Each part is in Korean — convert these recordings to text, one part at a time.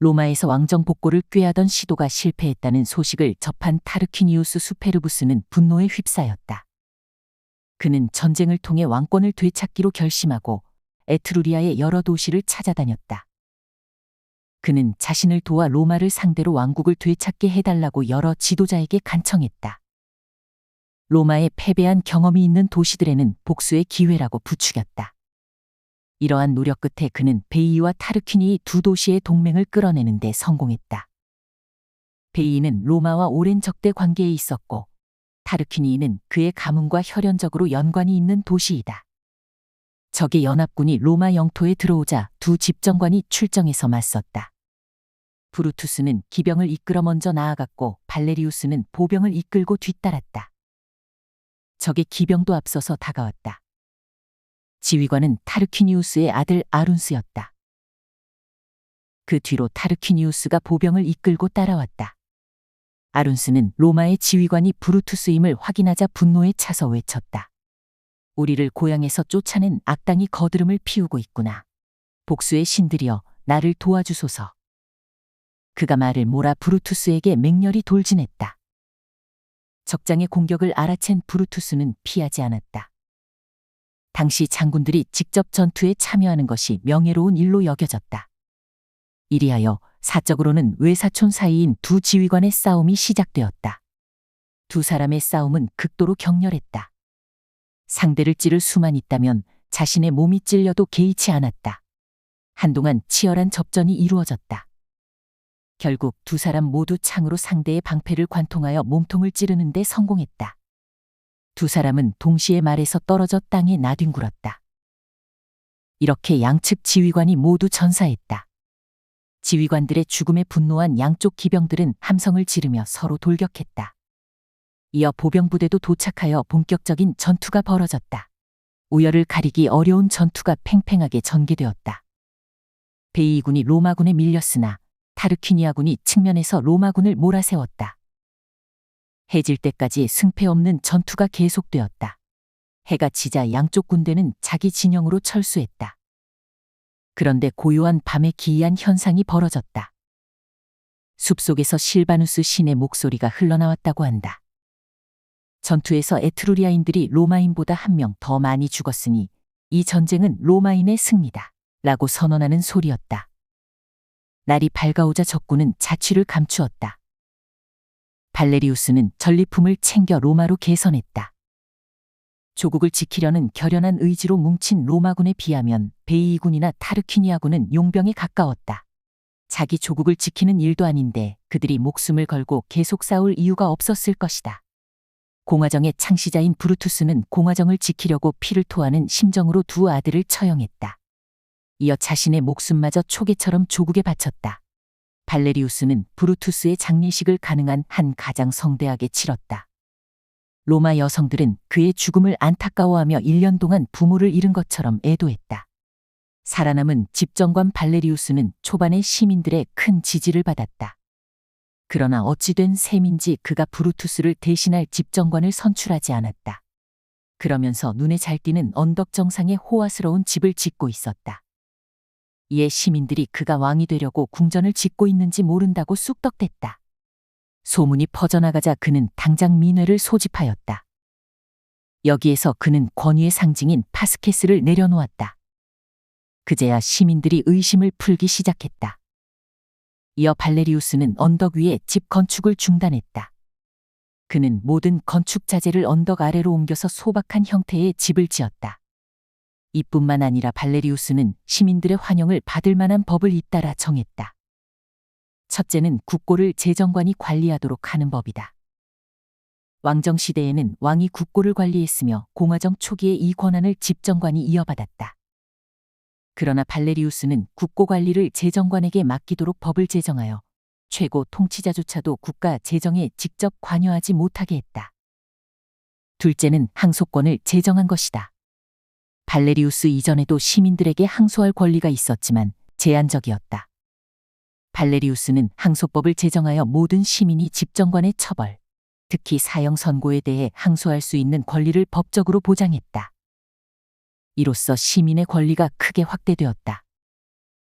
로마에서 왕정 복고를 꾀하던 시도가 실패했다는 소식을 접한 타르퀴니우스 수페르부스는 분노에 휩싸였다. 그는 전쟁을 통해 왕권을 되찾기로 결심하고 에트루리아의 여러 도시를 찾아다녔다. 그는 자신을 도와 로마를 상대로 왕국을 되찾게 해달라고 여러 지도자에게 간청했다. 로마에 패배한 경험이 있는 도시들에는 복수의 기회라고 부추겼다. 이러한 노력 끝에 그는 베이이와 타르퀴니이 두 도시의 동맹을 끌어내는 데 성공했다. 베이이는 로마와 오랜 적대 관계에 있었고 타르퀴니이는 그의 가문과 혈연적으로 연관이 있는 도시이다. 적의 연합군이 로마 영토에 들어오자 두 집정관이 출정해서 맞섰다. 브루투스는 기병을 이끌어 먼저 나아갔고 발레리우스는 보병을 이끌고 뒤따랐다. 적의 기병도 앞서서 다가왔다. 지휘관은 타르퀴니우스의 아들 아룬스였다. 그 뒤로 타르퀴니우스가 보병을 이끌고 따라왔다. 아룬스는 로마의 지휘관이 브루투스임을 확인하자 분노에 차서 외쳤다. 우리를 고향에서 쫓아낸 악당이 거드름을 피우고 있구나. 복수의 신들이여 나를 도와주소서. 그가 말을 몰아 브루투스에게 맹렬히 돌진했다. 적장의 공격을 알아챈 브루투스는 피하지 않았다. 당시 장군들이 직접 전투에 참여하는 것이 명예로운 일로 여겨졌다. 이리하여 사적으로는 외사촌 사이인 두 지휘관의 싸움이 시작되었다. 두 사람의 싸움은 극도로 격렬했다. 상대를 찌를 수만 있다면 자신의 몸이 찔려도 개의치 않았다. 한동안 치열한 접전이 이루어졌다. 결국 두 사람 모두 창으로 상대의 방패를 관통하여 몸통을 찌르는 데 성공했다. 두 사람은 동시에 말에서 떨어져 땅에 나뒹굴었다. 이렇게 양측 지휘관이 모두 전사했다. 지휘관들의 죽음에 분노한 양쪽 기병들은 함성을 지르며 서로 돌격했다. 이어 보병부대도 도착하여 본격적인 전투가 벌어졌다. 우열을 가리기 어려운 전투가 팽팽하게 전개되었다. 베이이군이 로마군에 밀렸으나 타르퀴니아군이 측면에서 로마군을 몰아세웠다. 해질 때까지 승패 없는 전투가 계속되었다. 해가 지자 양쪽 군대는 자기 진영으로 철수했다. 그런데 고요한 밤에 기이한 현상이 벌어졌다. 숲속에서 실바누스 신의 목소리가 흘러나왔다고 한다. 전투에서 에트루리아인들이 로마인보다 한 명 더 많이 죽었으니 이 전쟁은 로마인의 승리다. 라고 선언하는 소리였다. 날이 밝아오자 적군은 자취를 감추었다. 발레리우스는 전리품을 챙겨 로마로 개선했다. 조국을 지키려는 결연한 의지로 뭉친 로마군에 비하면 베이이군이나 타르퀴니아군은 용병에 가까웠다. 자기 조국을 지키는 일도 아닌데 그들이 목숨을 걸고 계속 싸울 이유가 없었을 것이다. 공화정의 창시자인 브루투스는 공화정을 지키려고 피를 토하는 심정으로 두 아들을 처형했다. 이어 자신의 목숨마저 초계처럼 조국에 바쳤다. 발레리우스는 브루투스의 장례식을 가능한 한 가장 성대하게 치렀다. 로마 여성들은 그의 죽음을 안타까워하며 1년 동안 부모를 잃은 것처럼 애도했다. 살아남은 집정관 발레리우스는 초반에 시민들의 큰 지지를 받았다. 그러나 어찌된 셈인지 그가 브루투스를 대신할 집정관을 선출하지 않았다. 그러면서 눈에 잘 띄는 언덕 정상에 호화스러운 집을 짓고 있었다. 이에 시민들이 그가 왕이 되려고 궁전을 짓고 있는지 모른다고 쑥덕댔다. 소문이 퍼져나가자 그는 당장 민회를 소집하였다. 여기에서 그는 권위의 상징인 파스케스를 내려놓았다. 그제야 시민들이 의심을 풀기 시작했다. 이어 발레리우스는 언덕 위에 집 건축을 중단했다. 그는 모든 건축 자재를 언덕 아래로 옮겨서 소박한 형태의 집을 지었다. 이뿐만 아니라 발레리우스는 시민들의 환영을 받을 만한 법을 잇따라 정했다. 첫째는 국고를 재정관이 관리하도록 하는 법이다. 왕정 시대에는 왕이 국고를 관리했으며 공화정 초기에 이 권한을 집정관이 이어받았다. 그러나 발레리우스는 국고 관리를 재정관에게 맡기도록 법을 제정하여 최고 통치자조차도 국가 재정에 직접 관여하지 못하게 했다. 둘째는 항소권을 제정한 것이다. 발레리우스 이전에도 시민들에게 항소할 권리가 있었지만 제한적이었다. 발레리우스는 항소법을 제정하여 모든 시민이 집정관의 처벌, 특히 사형 선고에 대해 항소할 수 있는 권리를 법적으로 보장했다. 이로써 시민의 권리가 크게 확대되었다.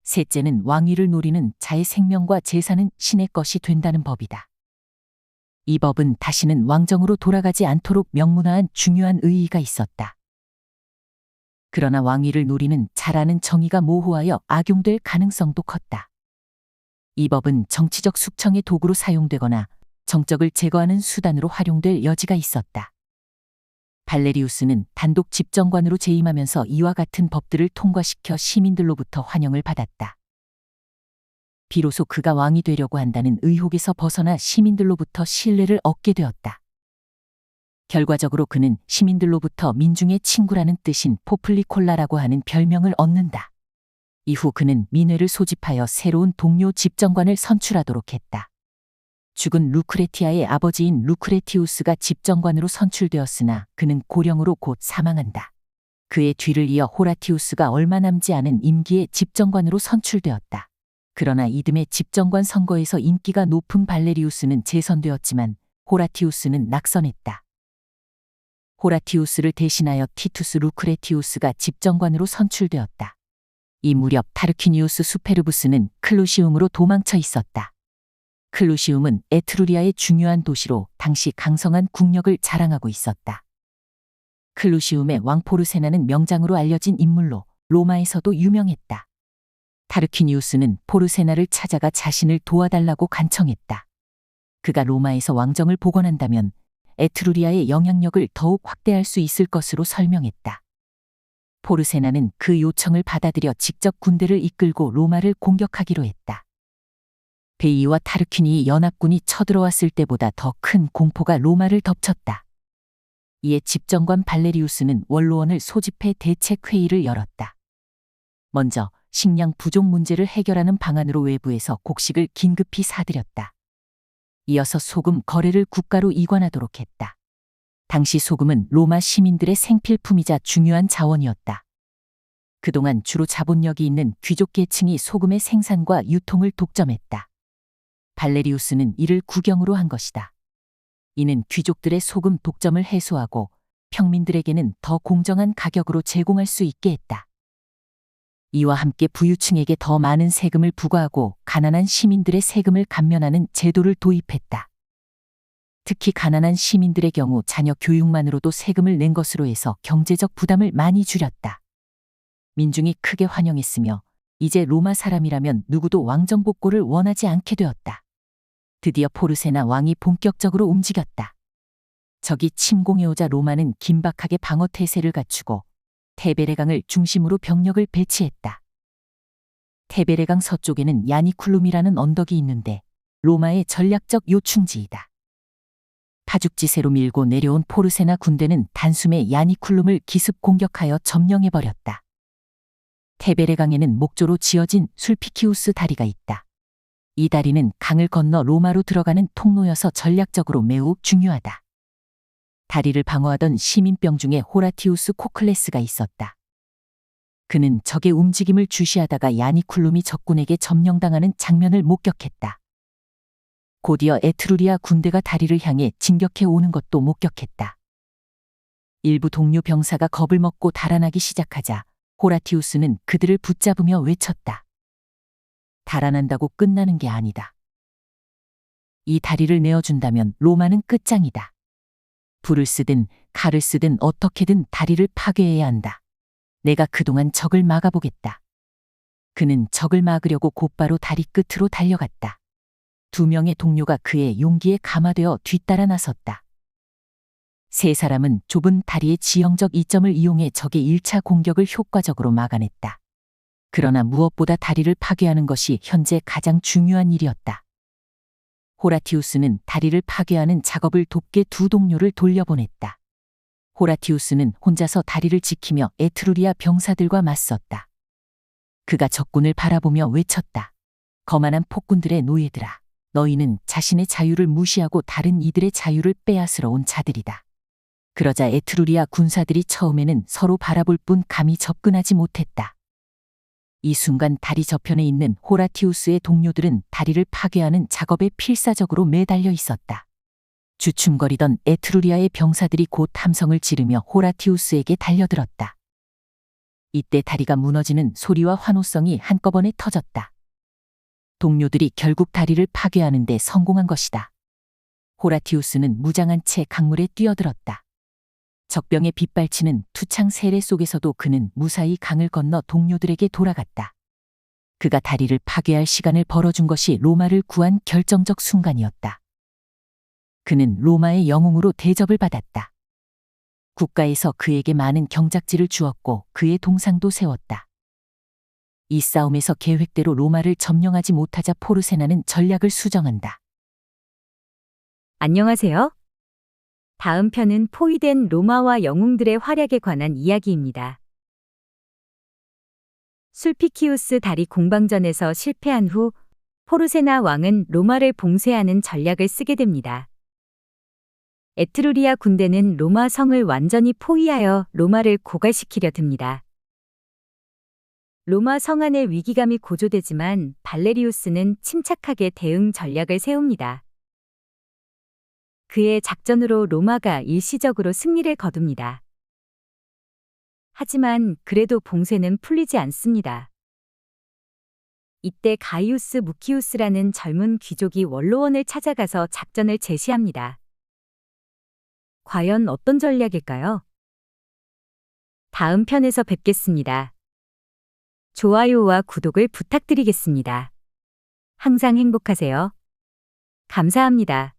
셋째는 왕위를 노리는 자의 생명과 재산은 신의 것이 된다는 법이다. 이 법은 다시는 왕정으로 돌아가지 않도록 명문화한 중요한 의의가 있었다. 그러나 왕위를 노리는 자라는 정의가 모호하여 악용될 가능성도 컸다. 이 법은 정치적 숙청의 도구로 사용되거나 정적을 제거하는 수단으로 활용될 여지가 있었다. 발레리우스는 단독 집정관으로 재임하면서 이와 같은 법들을 통과시켜 시민들로부터 환영을 받았다. 비로소 그가 왕이 되려고 한다는 의혹에서 벗어나 시민들로부터 신뢰를 얻게 되었다. 결과적으로 그는 시민들로부터 민중의 친구라는 뜻인 포플리콜라라고 하는 별명을 얻는다. 이후 그는 민회를 소집하여 새로운 동료 집정관을 선출하도록 했다. 죽은 루크레티아의 아버지인 루크레티우스가 집정관으로 선출되었으나 그는 고령으로 곧 사망한다. 그의 뒤를 이어 호라티우스가 얼마 남지 않은 임기의 집정관으로 선출되었다. 그러나 이듬해 집정관 선거에서 인기가 높은 발레리우스는 재선되었지만 호라티우스는 낙선했다. 호라티우스를 대신하여 티투스 루크레티우스가 집정관으로 선출되었다. 이 무렵 타르퀴니우스 수페르부스는 클루시움으로 도망쳐 있었다. 클루시움은 에트루리아의 중요한 도시로 당시 강성한 국력을 자랑하고 있었다. 클루시움의 왕 포르세나는 명장으로 알려진 인물로 로마에서도 유명했다. 타르퀴니우스는 포르세나를 찾아가 자신을 도와달라고 간청했다. 그가 로마에서 왕정을 복원한다면 에트루리아의 영향력을 더욱 확대할 수 있을 것으로 설명했다. 포르세나는 그 요청을 받아들여 직접 군대를 이끌고 로마를 공격하기로 했다. 베이와 타르퀴니의 연합군이 쳐들어왔을 때보다 더 큰 공포가 로마를 덮쳤다. 이에 집정관 발레리우스는 원로원을 소집해 대책회의를 열었다. 먼저 식량 부족 문제를 해결하는 방안으로 외부에서 곡식을 긴급히 사들였다. 이어서 소금 거래를 국가로 이관하도록 했다. 당시 소금은 로마 시민들의 생필품이자 중요한 자원이었다. 그동안 주로 자본력이 있는 귀족 계층이 소금의 생산과 유통을 독점했다. 발레리우스는 이를 국영으로 한 것이다. 이는 귀족들의 소금 독점을 해소하고 평민들에게는 더 공정한 가격으로 제공할 수 있게 했다. 이와 함께 부유층에게 더 많은 세금을 부과하고 가난한 시민들의 세금을 감면하는 제도를 도입했다. 특히 가난한 시민들의 경우 자녀 교육만으로도 세금을 낸 것으로 해서 경제적 부담을 많이 줄였다. 민중이 크게 환영했으며 이제 로마 사람이라면 누구도 왕정 복고를 원하지 않게 되었다. 드디어 포르세나 왕이 본격적으로 움직였다. 적이 침공해오자 로마는 긴박하게 방어 태세를 갖추고 테베레강을 중심으로 병력을 배치했다. 테베레강 서쪽에는 야니쿨룸이라는 언덕이 있는데 로마의 전략적 요충지이다. 파죽지세로 밀고 내려온 포르세나 군대는 단숨에 야니쿨룸을 기습 공격하여 점령해버렸다. 테베레강에는 목조로 지어진 술피키우스 다리가 있다. 이 다리는 강을 건너 로마로 들어가는 통로여서 전략적으로 매우 중요하다. 다리를 방어하던 시민병 중에 호라티우스 코클레스가 있었다. 그는 적의 움직임을 주시하다가 야니쿨룸이 적군에게 점령당하는 장면을 목격했다. 곧이어 에트루리아 군대가 다리를 향해 진격해 오는 것도 목격했다. 일부 동료 병사가 겁을 먹고 달아나기 시작하자 호라티우스는 그들을 붙잡으며 외쳤다. 달아난다고 끝나는 게 아니다. 이 다리를 내어준다면 로마는 끝장이다. 불을 쓰든 칼을 쓰든 어떻게든 다리를 파괴해야 한다. 내가 그동안 적을 막아보겠다. 그는 적을 막으려고 곧바로 다리 끝으로 달려갔다. 2명의 동료가 그의 용기에 감화되어 뒤따라 나섰다. 3사람은 좁은 다리의 지형적 이점을 이용해 적의 1차 공격을 효과적으로 막아냈다. 그러나 무엇보다 다리를 파괴하는 것이 현재 가장 중요한 일이었다. 호라티우스는 다리를 파괴하는 작업을 돕게 2 동료를 돌려보냈다. 호라티우스는 혼자서 다리를 지키며 에트루리아 병사들과 맞섰다. 그가 적군을 바라보며 외쳤다. 거만한 폭군들의 노예들아, 너희는 자신의 자유를 무시하고 다른 이들의 자유를 빼앗으러 온 자들이다. 그러자 에트루리아 군사들이 처음에는 서로 바라볼 뿐 감히 접근하지 못했다. 이 순간 다리 저편에 있는 호라티우스의 동료들은 다리를 파괴하는 작업에 필사적으로 매달려 있었다. 주춤거리던 에트루리아의 병사들이 곧 함성을 지르며 호라티우스에게 달려들었다. 이때 다리가 무너지는 소리와 환호성이 한꺼번에 터졌다. 동료들이 결국 다리를 파괴하는 데 성공한 것이다. 호라티우스는 무장한 채 강물에 뛰어들었다. 적병에 빗발치는 투창 세례 속에서도 그는 무사히 강을 건너 동료들에게 돌아갔다. 그가 다리를 파괴할 시간을 벌어준 것이 로마를 구한 결정적 순간이었다. 그는 로마의 영웅으로 대접을 받았다. 국가에서 그에게 많은 경작지를 주었고 그의 동상도 세웠다. 이 싸움에서 계획대로 로마를 점령하지 못하자 포르세나는 전략을 수정한다. 안녕하세요. 다음 편은 포위된 로마와 영웅들의 활약에 관한 이야기입니다. 술피키우스 다리 공방전에서 실패한 후 포르세나 왕은 로마를 봉쇄하는 전략을 쓰게 됩니다. 에트루리아 군대는 로마 성을 완전히 포위하여 로마를 고갈시키려 듭니다. 로마 성 안의 위기감이 고조되지만 발레리우스는 침착하게 대응 전략을 세웁니다. 그의 작전으로 로마가 일시적으로 승리를 거둡니다. 하지만 그래도 봉쇄는 풀리지 않습니다. 이때 가이우스 무키우스라는 젊은 귀족이 원로원을 찾아가서 작전을 제시합니다. 과연 어떤 전략일까요? 다음 편에서 뵙겠습니다. 좋아요와 구독을 부탁드리겠습니다. 항상 행복하세요. 감사합니다.